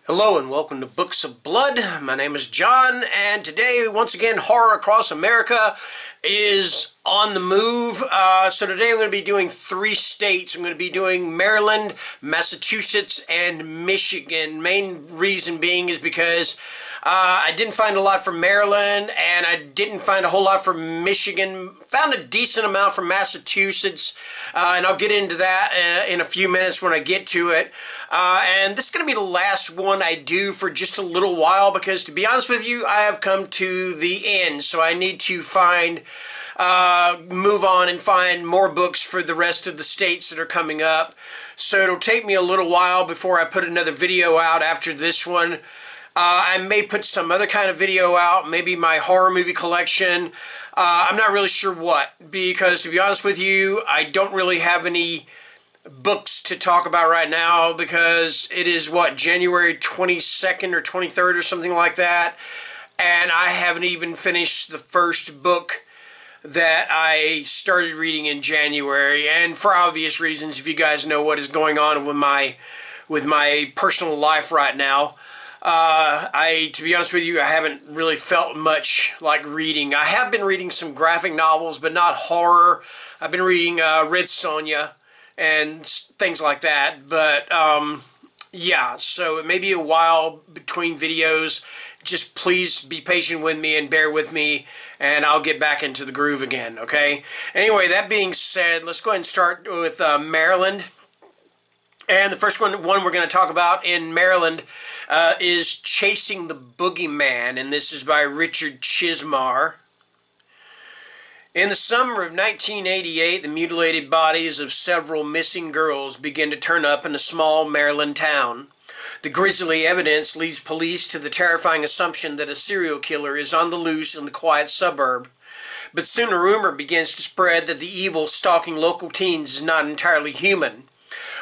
Hello and welcome to Books of Blood. My name is John, and today, once again, Horror Across America is on the move. So today I'm going to be doing 3 states. I'm going to be doing Maryland, Massachusetts, and Michigan. Main reason being is because I didn't find a lot from Maryland, and I didn't find a whole lot from Michigan. Found a decent amount from Massachusetts, and I'll get into that in a few minutes when I get to it. And this is going to be the last one I do for just a little while because, to be honest with you, I have come to the end. So I need to move on and find more books for the rest of the states that are coming up. So it'll take me a little while before I put another video out after this one. I may put some other kind of video out, maybe my horror movie collection. I'm not really sure what, because to be honest with you, I don't really have any books to talk about right now because it is, January 22nd or 23rd or something like that, and I haven't even finished the first book that I started reading in January, and for obvious reasons, if you guys know what is going on with my personal life right now. To be honest with you, I haven't really felt much like reading. I have been reading some graphic novels, but not horror. I've been reading Red Sonja and things like that. But yeah, so it may be a while between videos. Just please be patient with me and bear with me, and I'll get back into the groove again, okay? Anyway, that being said, let's go ahead and start with Maryland. And the first one we're going to talk about in Maryland is Chasing the Boogeyman, and this is by Richard Chizmar. In the summer of 1988, the mutilated bodies of several missing girls begin to turn up in a small Maryland town. The grisly evidence leads police to the terrifying assumption that a serial killer is on the loose in the quiet suburb. But soon a rumor begins to spread that the evil stalking local teens is not entirely human.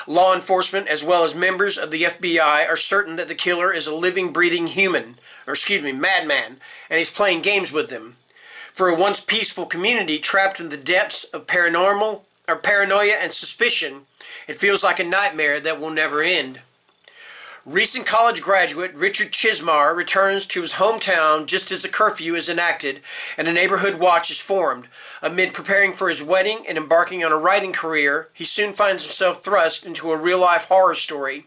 Law enforcement, as well as members of the FBI, are certain that the killer is a living, breathing madman, and he's playing games with them. For a once peaceful community trapped in the depths of paranoia and suspicion, it feels like a nightmare that will never end. Recent college graduate Richard Chizmar returns to his hometown just as a curfew is enacted and a neighborhood watch is formed. Amid preparing for his wedding and embarking on a writing career, he soon finds himself thrust into a real-life horror story.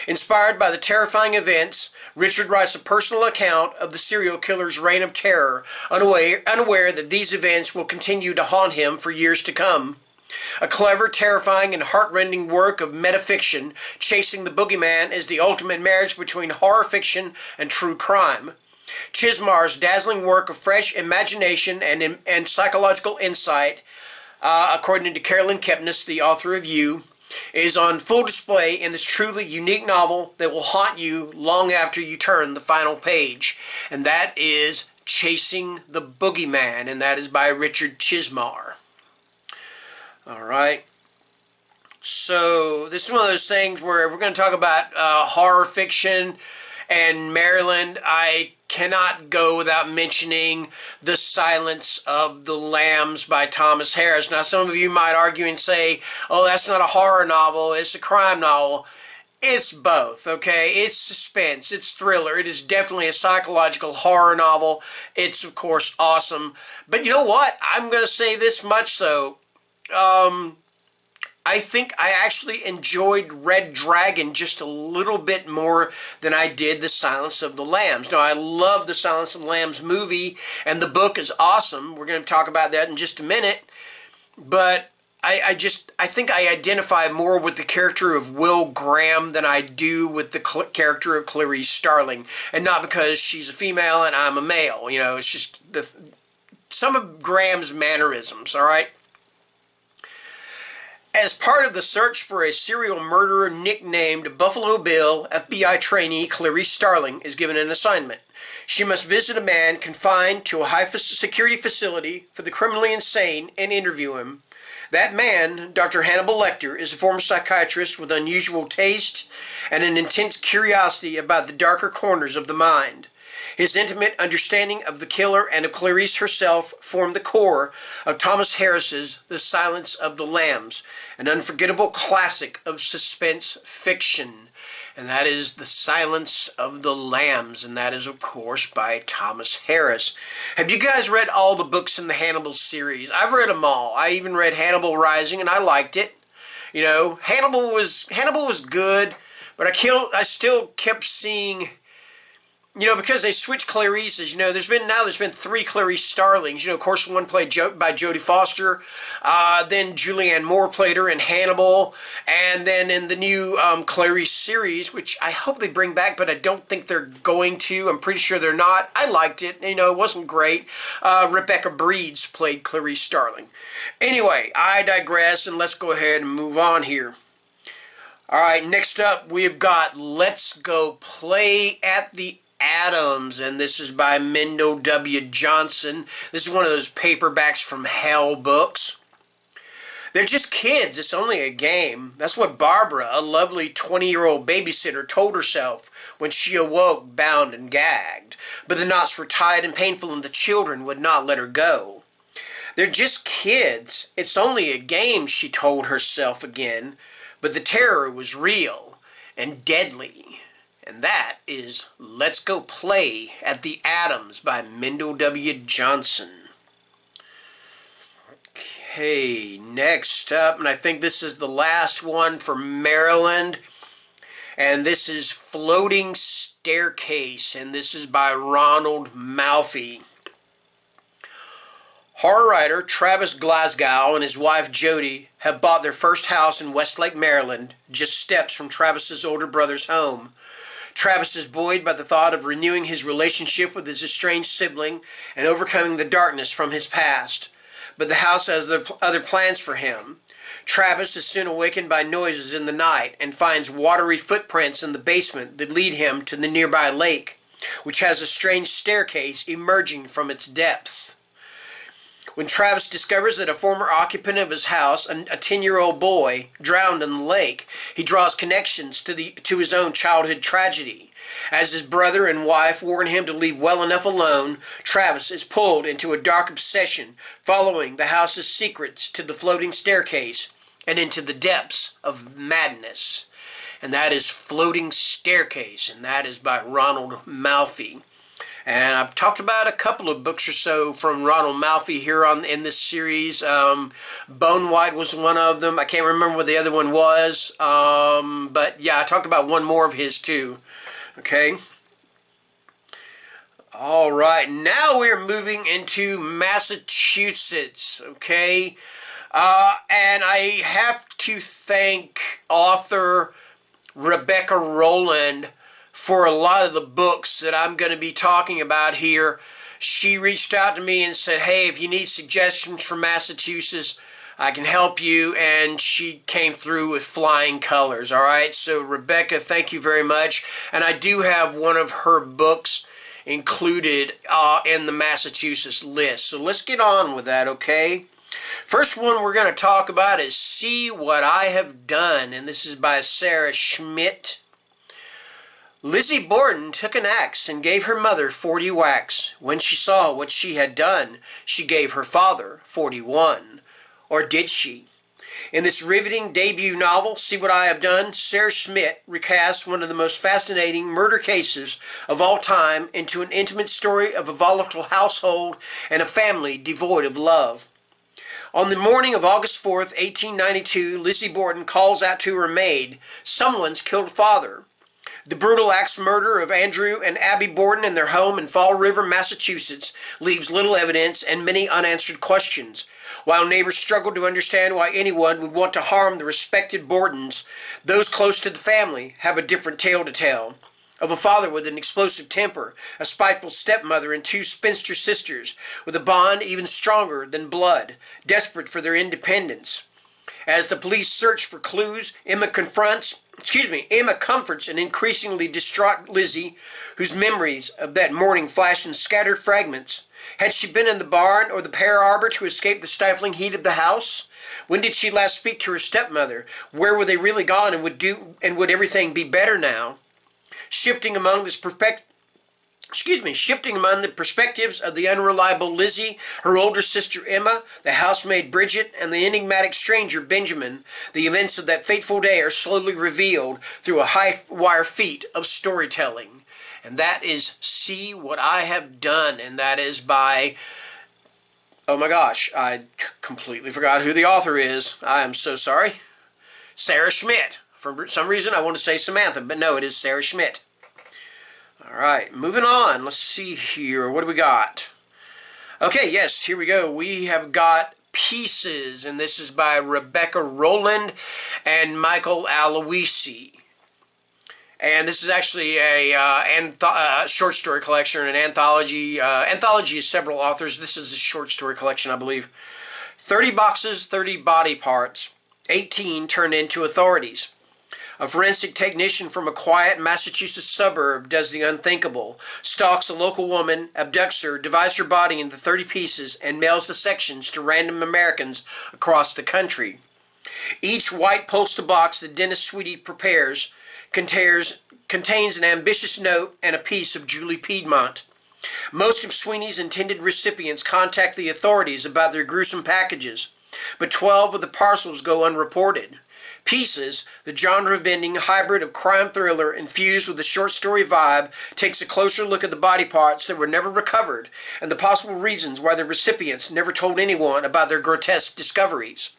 Inspired by the terrifying events, Richard writes a personal account of the serial killer's reign of terror, unaware that these events will continue to haunt him for years to come. A clever, terrifying, and heart-rending work of metafiction, Chasing the Boogeyman is the ultimate marriage between horror fiction and true crime. Chizmar's dazzling work of fresh imagination and psychological insight, according to Carolyn Kepnes, the author of You, is on full display in this truly unique novel that will haunt you long after you turn the final page. And that is Chasing the Boogeyman, and that is by Richard Chizmar. Alright, so this is one of those things where we're going to talk about horror fiction and Maryland. I cannot go without mentioning The Silence of the Lambs by Thomas Harris. Now, some of you might argue and say, oh, that's not a horror novel, it's a crime novel. It's both, okay? It's suspense, it's thriller, it is definitely a psychological horror novel. It's, of course, awesome. But you know what? I'm going to say this much, though. I think I actually enjoyed Red Dragon just a little bit more than I did The Silence of the Lambs. Now, I love The Silence of the Lambs movie, and the book is awesome. We're going to talk about that in just a minute. But I think I identify more with the character of Will Graham than I do with the character of Clarice Starling. And not because she's a female and I'm a male. You know, it's just some of Graham's mannerisms, all right? As part of the search for a serial murderer nicknamed Buffalo Bill, FBI trainee Clarice Starling is given an assignment. She must visit a man confined to a high-security facility for the criminally insane and interview him. That man, Dr. Hannibal Lecter, is a former psychiatrist with unusual taste and an intense curiosity about the darker corners of the mind. His intimate understanding of the killer and of Clarice herself formed the core of Thomas Harris's The Silence of the Lambs, an unforgettable classic of suspense fiction. and that is The Silence of the Lambs, and that is, of course, by Thomas Harris. Have you guys read all the books in the Hannibal series? I've read them all. I even read Hannibal Rising, and I liked it. You know, Hannibal was good, but I still kept seeing, you know, because they switched Clarices. You know, there's been 3 Clarice Starlings. You know, of course, one played by Jodie Foster. Then Julianne Moore played her in Hannibal, and then in the new Clarice series, which I hope they bring back, but I don't think they're going to. I'm pretty sure they're not. I liked it. You know, it wasn't great. Rebecca Breeds played Clarice Starling. Anyway, I digress, and let's go ahead and move on here. All right, next up, we've got Let's Go Play at the Adams, and this is by Mendel W. Johnson. This is one of those paperbacks from Hell books. They're just kids. It's only a game. That's what Barbara, a lovely 20-year-old babysitter, told herself when she awoke bound and gagged. But the knots were tight and painful, and the children would not let her go. They're just kids. It's only a game, she told herself again. But the terror was real and deadly. And that is Let's Go Play at the Adams by Mendel W. Johnson. Okay, next up, and I think this is the last one for Maryland, and this is Floating Staircase, and this is by Ronald Malfi. Horror writer Travis Glasgow and his wife Jody have bought their first house in Westlake, Maryland, just steps from Travis's older brother's home. Travis is buoyed by the thought of renewing his relationship with his estranged sibling and overcoming the darkness from his past. But the house has other plans for him. Travis is soon awakened by noises in the night and finds watery footprints in the basement that lead him to the nearby lake, which has a strange staircase emerging from its depths. When Travis discovers that a former occupant of his house, a 10-year-old boy, drowned in the lake, he draws connections to his own childhood tragedy. As his brother and wife warn him to leave well enough alone, Travis is pulled into a dark obsession, following the house's secrets to the floating staircase and into the depths of madness. And that is Floating Staircase, and that is by Ronald Malfi. And I've talked about a couple of books or so from Ronald Malfi here in this series. Bone White was one of them. I can't remember what the other one was. But yeah, I talked about one more of his too. Okay. All right. Now we're moving into Massachusetts. Okay. And I have to thank author Rebecca Rowland for a lot of the books that I'm going to be talking about here. She reached out to me and said, hey, if you need suggestions for Massachusetts, I can help you, and she came through with flying colors. All right, so Rebecca, thank you very much. And I do have one of her books included in the Massachusetts list. So let's get on with that, okay? First one we're going to talk about is See What I Have Done, and this is by Sarah Schmidt. Lizzie Borden took an axe and gave her mother 40 whacks. When she saw what she had done, she gave her father 41. Or did she? In this riveting debut novel, See What I Have Done, Sarah Schmidt recasts one of the most fascinating murder cases of all time into an intimate story of a volatile household and a family devoid of love. On the morning of August 4th, 1892, Lizzie Borden calls out to her maid, "Someone's killed father." The brutal axe murder of Andrew and Abby Borden in their home in Fall River, Massachusetts, leaves little evidence and many unanswered questions. While neighbors struggle to understand why anyone would want to harm the respected Bordens, those close to the family have a different tale to tell. Of a father with an explosive temper, a spiteful stepmother, and 2 spinster sisters, with a bond even stronger than blood, desperate for their independence. As the police search for clues, Emma comforts an increasingly distraught Lizzie, whose memories of that morning flash in scattered fragments. Had she been in the barn or the pear arbor to escape the stifling heat of the house? When did she last speak to her stepmother? Where were they really gone, and would everything be better now? Shifting among this shifting among the perspectives of the unreliable Lizzie, her older sister Emma, the housemaid Bridget, and the enigmatic stranger Benjamin, the events of that fateful day are slowly revealed through a high-wire feat of storytelling. And that is See What I Have Done, and that is by, oh my gosh, I completely forgot who the author is. I am so sorry. Sarah Schmidt. For some reason I want to say Samantha, but no, it is Sarah Schmidt. All right, moving on. Let's see here. What do we got? Okay, yes, here we go. We have got Pieces, and this is by Rebecca Rowland and Michael Aloisi. And this is actually a short story collection, an anthology. Anthology is several authors. This is a short story collection, I believe. 30 boxes, 30 body parts. 18 turned into authorities. A forensic technician from a quiet Massachusetts suburb does the unthinkable, stalks a local woman, abducts her, divides her body into 30 pieces, and mails the sections to random Americans across the country. Each white postal box that Dennis Sweetie prepares contains an ambitious note and a piece of Julie Piedmont. Most of Sweeney's intended recipients contact the authorities about their gruesome packages, but 12 of the parcels go unreported. Pieces, the genre-bending hybrid of crime thriller infused with the short story vibe, takes a closer look at the body parts that were never recovered and the possible reasons why the recipients never told anyone about their grotesque discoveries.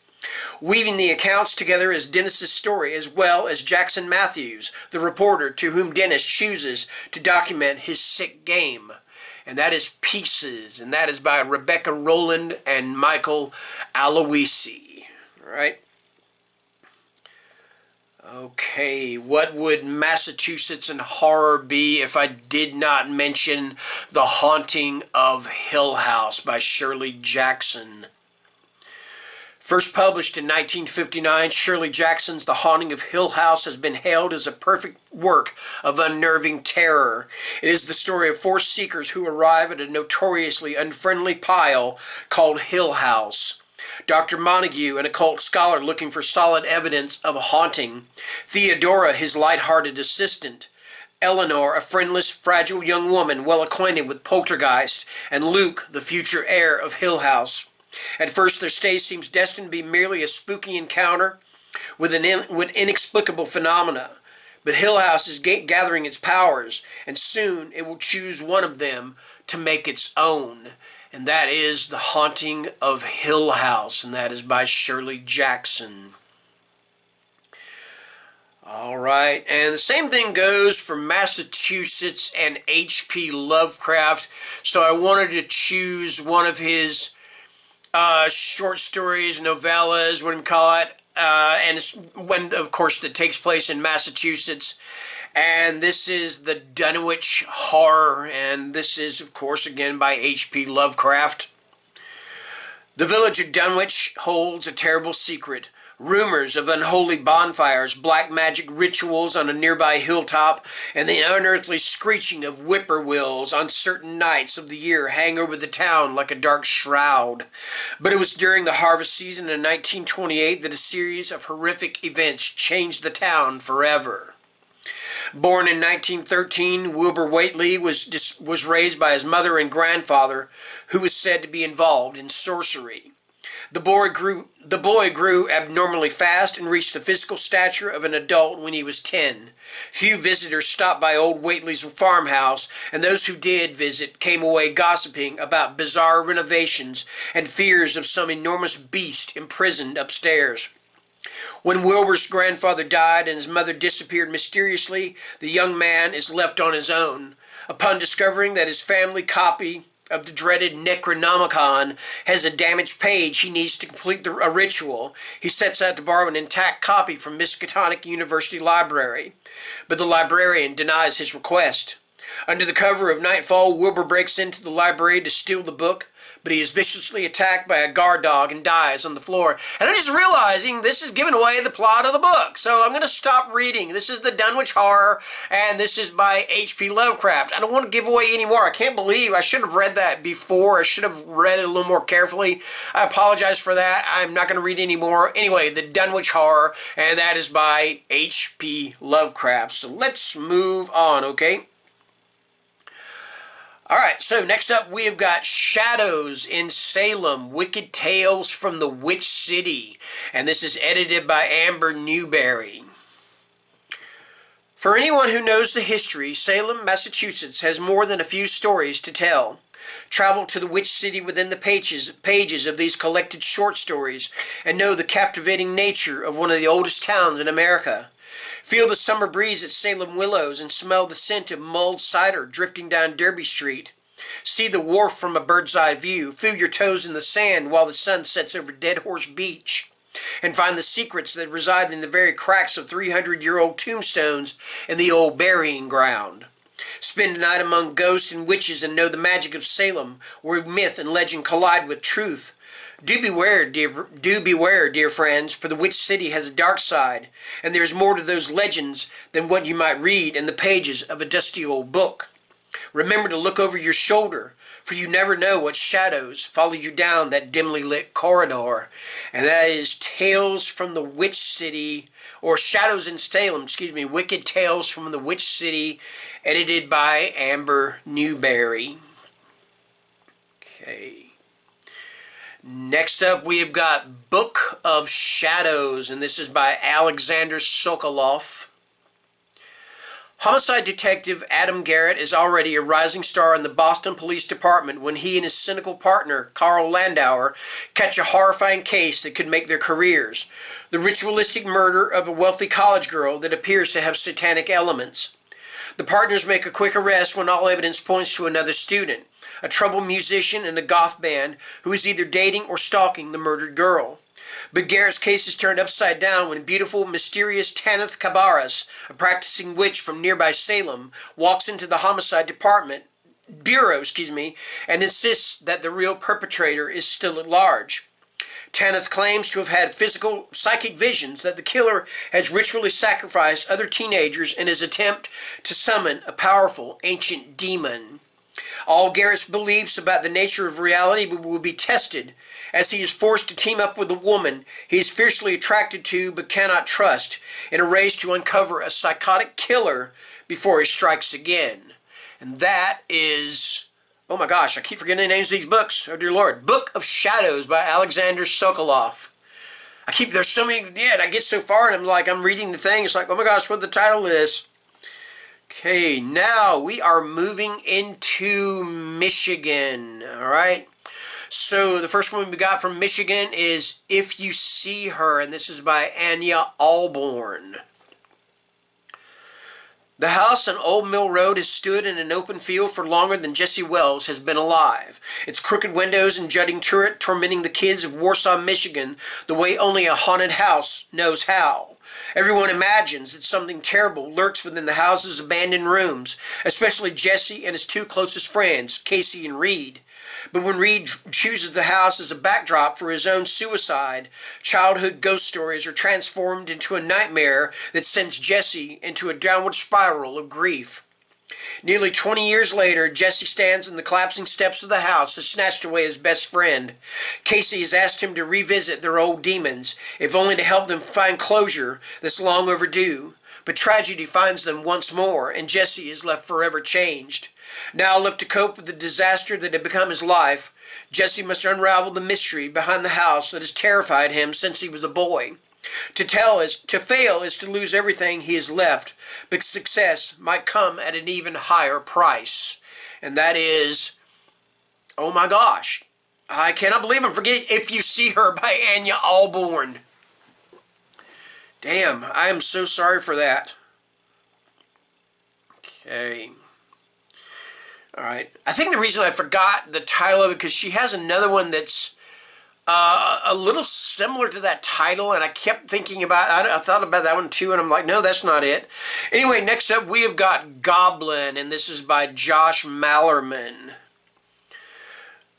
Weaving the accounts together is Dennis's story, as well as Jackson Matthews, the reporter to whom Dennis chooses to document his sick game. And that is Pieces, and that is by Rebecca Rowland and Michael Aloisi. All right. Okay, what would Massachusetts and horror be if I did not mention The Haunting of Hill House by Shirley Jackson? First published in 1959, Shirley Jackson's The Haunting of Hill House has been hailed as a perfect work of unnerving terror. It is the story of 4 seekers who arrive at a notoriously unfriendly pile called Hill House. Dr. Montague, an occult scholar looking for solid evidence of a haunting. Theodora, his light-hearted assistant. Eleanor, a friendless, fragile young woman well acquainted with poltergeist. And Luke, the future heir of Hill House. At first, their stay seems destined to be merely a spooky encounter with inexplicable phenomena. But Hill House is gathering its powers, and soon it will choose one of them to make its own. And that is The Haunting of Hill House, and that is by Shirley Jackson. All right, and the same thing goes for Massachusetts and H.P. Lovecraft. So I wanted to choose one of his short stories, novellas, what do you call it, and it's when, of course, that takes place in Massachusetts. And this is the Dunwich Horror, and this is, of course, again by H.P. Lovecraft. The village of Dunwich holds a terrible secret. Rumors of unholy bonfires, black magic rituals on a nearby hilltop, and the unearthly screeching of whippoorwills on certain nights of the year hang over the town like a dark shroud. But it was during the harvest season in 1928 that a series of horrific events changed the town forever. Born in 1913, Wilbur Whately was raised by his mother and grandfather, who was said to be involved in sorcery. The boy grew abnormally fast and reached the physical stature of an adult when he was 10. Few visitors stopped by old Whately's farmhouse, and those who did visit came away gossiping about bizarre renovations and fears of some enormous beast imprisoned upstairs. When Wilbur's grandfather died and his mother disappeared mysteriously, the young man is left on his own. Upon discovering that his family copy of the dreaded Necronomicon has a damaged page he needs to complete a ritual, he sets out to borrow an intact copy from Miskatonic University Library. But the librarian denies his request. Under the cover of nightfall, Wilbur breaks into the library to steal the book, but he is viciously attacked by a guard dog and dies on the floor. And I'm just realizing this is giving away the plot of the book, so I'm going to stop reading. This is the Dunwich Horror, and this is by H.P. Lovecraft. I don't want to give away any more. I can't believe I should have read that before. I should have read it a little more carefully. I apologize for that. I'm not going to read any more. Anyway, the Dunwich Horror, and that is by H.P. Lovecraft. So let's move on, okay? Alright, so next up we have got Shadows in Salem, Wicked Tales from the Witch City. And this is edited by Amber Newberry. For anyone who knows the history, Salem, Massachusetts has more than a few stories to tell. Travel to the Witch City within the pages of these collected short stories and know the captivating nature of one of the oldest towns in America. Feel the summer breeze at Salem Willows and smell the scent of mulled cider drifting down Derby Street. See the wharf from a bird's eye view. Feel your toes in the sand while the sun sets over Dead Horse Beach. And find the secrets that reside in the very cracks of 300-year-old tombstones in the old burying ground. Spend a night among ghosts and witches and know the magic of Salem, where myth and legend collide with truth. Do beware, dear friends, for the Witch City has a dark side, and there is more to those legends than what you might read in the pages of a dusty old book. Remember to look over your shoulder, for you never know what shadows follow you down that dimly lit corridor. And that is Tales from the Witch City, or Shadows in Salem, Wicked Tales from the Witch City, edited by Amber Newberry. Okay. Next up, we have got Book of Shadows, and this is by Alexander Sokoloff. Homicide detective Adam Garrett is already a rising star in the Boston Police Department when he and his cynical partner, Carl Landauer, catch a horrifying case that could make their careers: the ritualistic murder of a wealthy college girl that appears to have satanic elements. The partners make a quick arrest when all evidence points to another student, a troubled musician in a goth band who is either dating or stalking the murdered girl. But Garrett's case is turned upside down when beautiful, mysterious Tanith Cabarrus, a practicing witch from nearby Salem, walks into the homicide bureau, and insists that the real perpetrator is still at large. Tanith claims to have had psychic visions that the killer has ritually sacrificed other teenagers in his attempt to summon a powerful ancient demon. All Garrett's beliefs about the nature of reality will be tested as he is forced to team up with a woman he is fiercely attracted to but cannot trust in a race to uncover a psychotic killer before he strikes again. And that is, oh my gosh, I keep forgetting the names of these books. Oh dear Lord. Book of Shadows by Alexander Sokoloff. There's so many, I get so far and I'm reading the thing. It's like, oh my gosh, what the title is. Okay, now we are moving into Michigan, all right? So the first one we got from Michigan is If You See Her, and this is by Anya Alborn. The house on Old Mill Road has stood in an open field for longer than Jesse Wells has been alive. Its crooked windows and jutting turret tormenting the kids of Warsaw, Michigan, the way only a haunted house knows how. Everyone imagines that something terrible lurks within the house's abandoned rooms, especially Jesse and his two closest friends, Casey and Reed. But when Reed chooses the house as a backdrop for his own suicide, childhood ghost stories are transformed into a nightmare that sends Jesse into a downward spiral of grief. Nearly 20 years later, Jesse stands on the collapsing steps of the house that snatched away his best friend. Casey has asked him to revisit their old demons, if only to help them find closure that's long overdue. But tragedy finds them once more, and Jesse is left forever changed. Now left to cope with the disaster that had become his life, Jesse must unravel the mystery behind the house that has terrified him since he was a boy. To fail is to lose everything he has left, but success might come at an even higher price. And that is, oh my gosh, I cannot believe I'm forgetting If You See Her by Anya Alborn. Damn, I am so sorry for that. Okay. Alright, I think the reason I forgot the title of it because she has another one that's a little similar to that title, and I kept thinking about I thought about that one too, and I'm like, no, that's not it. Anyway, next up we have got Goblin, and this is by Josh Mallerman.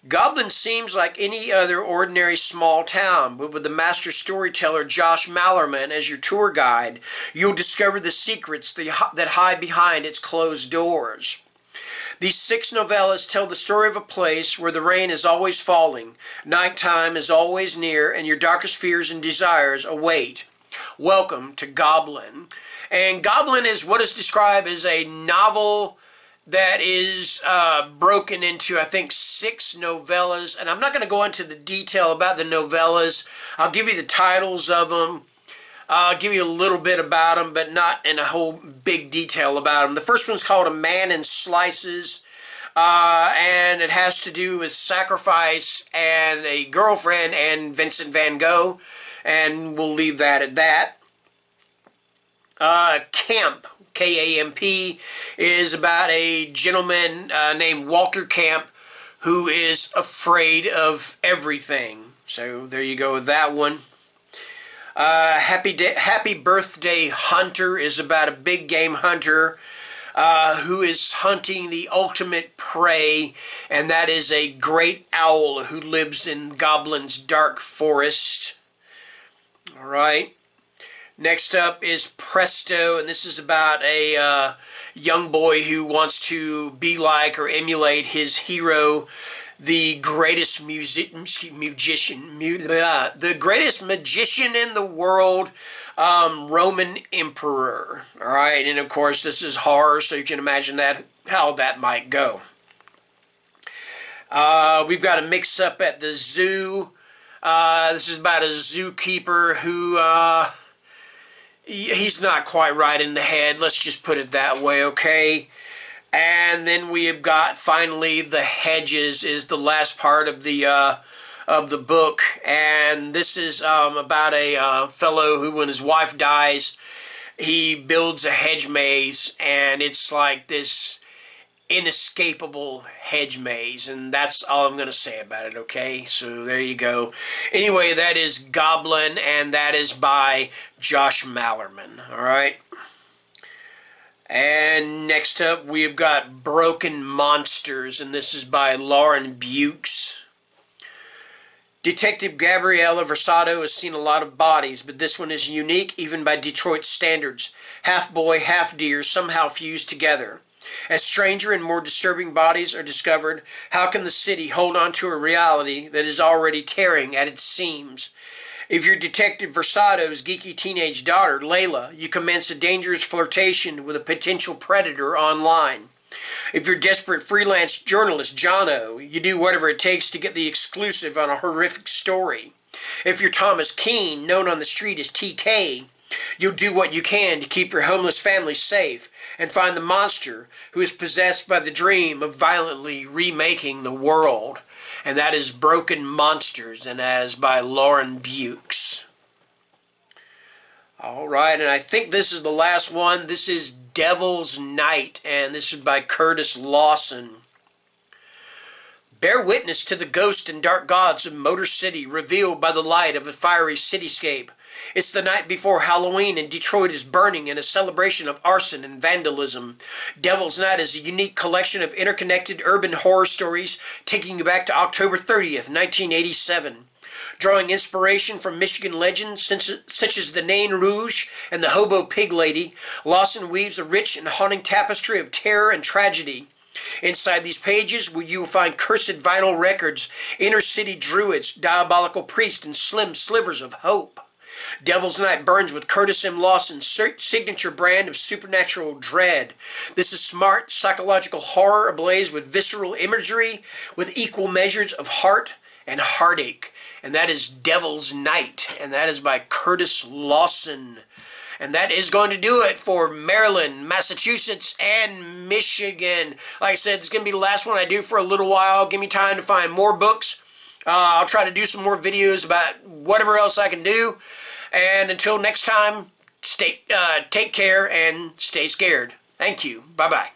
Goblin seems like any other ordinary small town, but with the master storyteller Josh Mallerman as your tour guide, you'll discover the secrets that hide behind its closed doors. These 6 novellas tell the story of a place where the rain is always falling, nighttime is always near, and your darkest fears and desires await. Welcome to Goblin. And Goblin is what is described as a novel that is broken into, I think, 6 novellas. And I'm not going to go into the detail about the novellas. I'll give you the titles of them. I'll give you a little bit about them, but not in a whole big detail about them. The first one's called A Man in Slices. And it has to do with sacrifice and a girlfriend and Vincent van Gogh. And we'll leave that at that. Camp, K-A-M-P, is about a gentleman named Walter Camp who is afraid of everything. So there you go with that one. Happy Birthday Hunter is about a big game hunter who is hunting the ultimate prey, and that is a great owl who lives in Goblin's dark forest. All right. Next up is Presto, and this is about a young boy who wants to be like or emulate his hero, the greatest magician in the world, Roman emperor. All right, and of course this is horror, so you can imagine how that might go. We've got a mix-up at the zoo. This is about a zookeeper who he's not quite right in the head. Let's just put it that way, okay? And then we have got, finally, The Hedges is the last part of the book. And this is about a fellow who, when his wife dies, he builds a hedge maze. And it's like this inescapable hedge maze. And that's all I'm going to say about it, okay? So there you go. Anyway, that is Goblin, and that is by Josh Mallerman, all right? And next up, we've got Broken Monsters, and this is by Lauren Bukes. Detective Gabriella Versado has seen a lot of bodies, but this one is unique even by Detroit standards. Half boy, half deer, somehow fused together. As stranger and more disturbing bodies are discovered, how can the city hold on to a reality that is already tearing at its seams? If you're Detective Versado's geeky teenage daughter, Layla, you commence a dangerous flirtation with a potential predator online. If you're desperate freelance journalist Jono, you do whatever it takes to get the exclusive on a horrific story. If you're Thomas Keene, known on the street as TK, you'll do what you can to keep your homeless family safe and find the monster who is possessed by the dream of violently remaking the world. And that is Broken Monsters, and that is by Lauren Bukes. All right, and I think this is the last one. This is Devil's Night, and this is by Curtis Lawson. Bear witness to the ghost and dark gods of Motor City revealed by the light of a fiery cityscape. It's the night before Halloween and Detroit is burning in a celebration of arson and vandalism. Devil's Night is a unique collection of interconnected urban horror stories taking you back to October 30th, 1987. Drawing inspiration from Michigan legends such as the Nain Rouge and the Hobo Pig Lady, Lawson weaves a rich and haunting tapestry of terror and tragedy. Inside these pages, you will find cursed vinyl records, inner-city druids, diabolical priests, and slim slivers of hope. Devil's Night burns with Curtis M. Lawson's signature brand of supernatural dread. This is smart, psychological horror ablaze with visceral imagery, with equal measures of heart and heartache. And that is Devil's Night, and that is by Curtis Lawson. And that is going to do it for Maryland, Massachusetts, and Michigan. Like I said, it's going to be the last one I do for a little while. Give me time to find more books. I'll try to do some more videos about whatever else I can do. And until next time, take care and stay scared. Thank you. Bye-bye.